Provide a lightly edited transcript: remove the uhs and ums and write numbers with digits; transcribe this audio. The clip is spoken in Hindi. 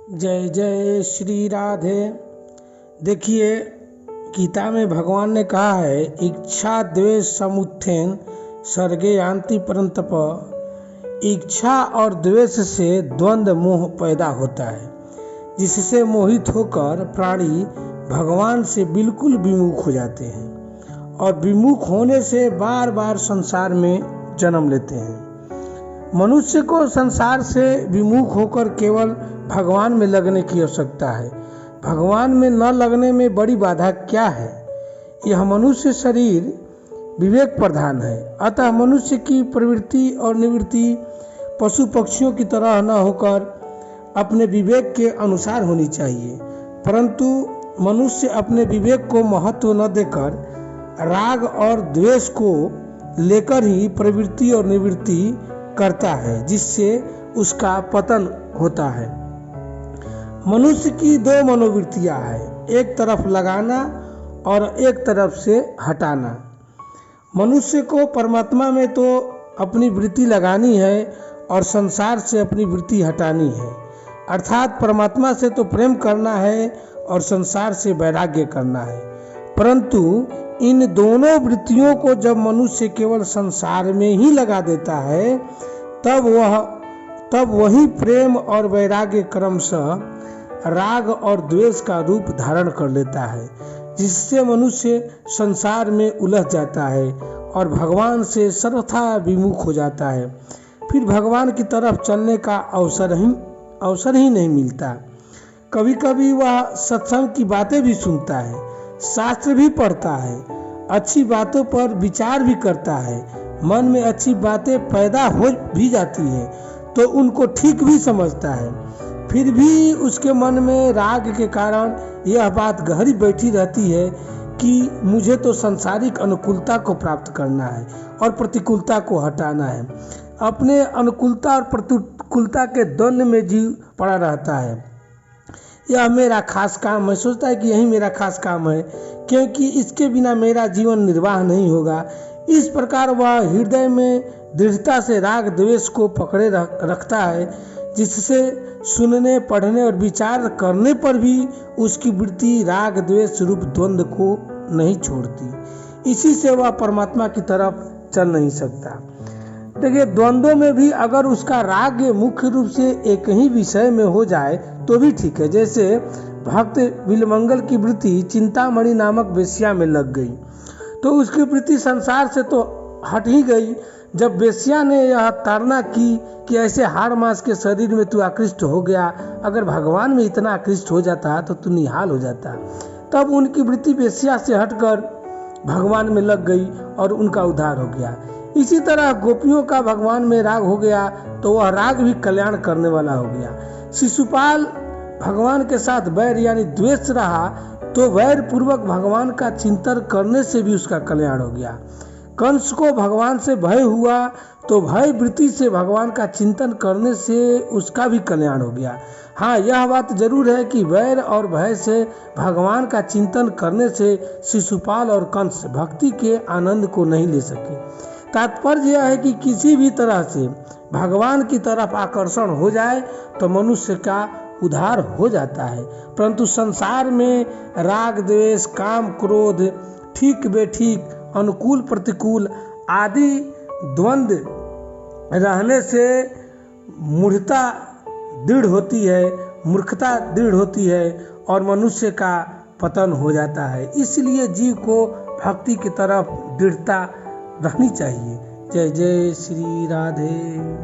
जय जय श्री राधे। देखिए, गीता में भगवान ने कहा है, इच्छा द्वेष समुत्थेन सर्गे यान्ति परंतप। इच्छा और द्वेष से द्वंद्व मोह पैदा होता है, जिससे मोहित होकर प्राणी भगवान से बिल्कुल विमुख हो जाते हैं और विमुख होने से बार बार संसार में जन्म लेते हैं। मनुष्य को संसार से विमुख होकर केवल भगवान में लगने की आवश्यकता है। भगवान में न लगने में बड़ी बाधा क्या है? यह मनुष्य शरीर विवेक प्रधान है, अतः मनुष्य की प्रवृत्ति और निवृत्ति पशु पक्षियों की तरह न होकर अपने विवेक के अनुसार होनी चाहिए। परंतु मनुष्य अपने विवेक को महत्व न देकर राग और द्वेष को लेकर ही प्रवृत्ति और निवृत्ति करता है, जिससे उसका पतन होता है। मनुष्य की दो मनोवृत्तियां हैं, एक तरफ लगाना और एक तरफ से हटाना। मनुष्य को परमात्मा में तो अपनी वृत्ति लगानी है और संसार से अपनी वृत्ति हटानी है, अर्थात परमात्मा से तो प्रेम करना है और संसार से वैराग्य करना है। परंतु इन दोनों वृत्तियों को जब मनुष्य केवल संसार में ही लगा देता है, तब वही प्रेम और वैराग्य क्रमशः राग और द्वेष का रूप धारण कर लेता है, जिससे मनुष्य संसार में उलझ जाता है और भगवान से सर्वथा विमुख हो जाता है। फिर भगवान की तरफ चलने का अवसर ही नहीं मिलता। कभी कभी वह सत्संग की बातें भी सुनता है, शास्त्र भी पढ़ता है, अच्छी बातों पर विचार भी करता है, मन में अच्छी बातें पैदा हो भी जाती है तो उनको ठीक भी समझता है। फिर भी उसके मन में राग के कारण यह बात गहरी बैठी रहती है कि मुझे तो सांसारिक अनुकूलता को प्राप्त करना है और प्रतिकूलता को हटाना है। अपने अनुकूलता और प्रतिकूलता के द्वंद्व में जीव पड़ा रहता है। यह मेरा खास काम है, सोचता है कि यही मेरा खास काम है, क्योंकि इसके बिना मेरा जीवन निर्वाह नहीं होगा। इस प्रकार वह हृदय में दृढ़ता से राग द्वेष को पकड़े रखता है, जिससे सुनने, पढ़ने और विचार करने पर भी उसकी वृत्ति राग द्वेष रूप द्वंद्व को नहीं छोड़ती। इसी से वह परमात्मा की तरफ चल नहीं सकता। देखिए, द्वंद्वों में भी अगर उसका राग मुख्य रूप से एक ही विषय में हो जाए तो भी ठीक है। जैसे भक्त बिल्वमंगल की वृत्ति चिंतामणि नामक वेश्या में लग गई तो उसकी वृत्ति संसार से तो हट ही गई। जब वेश्या ने यह ताड़ना की कि ऐसे हाड़ मांस के शरीर में तू आकृष्ट हो गया, अगर भगवान में इतना आकृष्ट हो जाता तो तू निहाल हो जाता, तब उनकी वृत्ति वेश्या से हटकर भगवान में लग गई और उनका उद्धार हो गया। इसी तरह गोपियों का भगवान में राग हो गया तो वह राग भी कल्याण करने वाला हो गया। शिशुपाल भगवान के साथ वैर यानी द्वेष रहा तो वैर पूर्वक भगवान का चिंतन करने से भी उसका कल्याण हो गया। कंस को भगवान से भय हुआ तो भय वृत्ति से भगवान का चिंतन करने से उसका भी कल्याण हो गया। हाँ, यह बात जरूर है कि वैर और भय से भगवान का चिंतन करने से शिशुपाल और कंस भक्ति के आनंद को नहीं ले सके। तात्पर्य यह है कि किसी भी तरह से भगवान की तरफ आकर्षण हो जाए तो मनुष्य का उद्धार हो जाता है। परंतु संसार में राग द्वेष, काम क्रोध, ठीक बेठीक, अनुकूल प्रतिकूल आदि द्वंद्व रहने से मूर्खता दृढ़ होती है और मनुष्य का पतन हो जाता है। इसलिए जीव को भक्ति की तरफ दृढ़ता रहनी चाहिए। जय जय श्री राधे।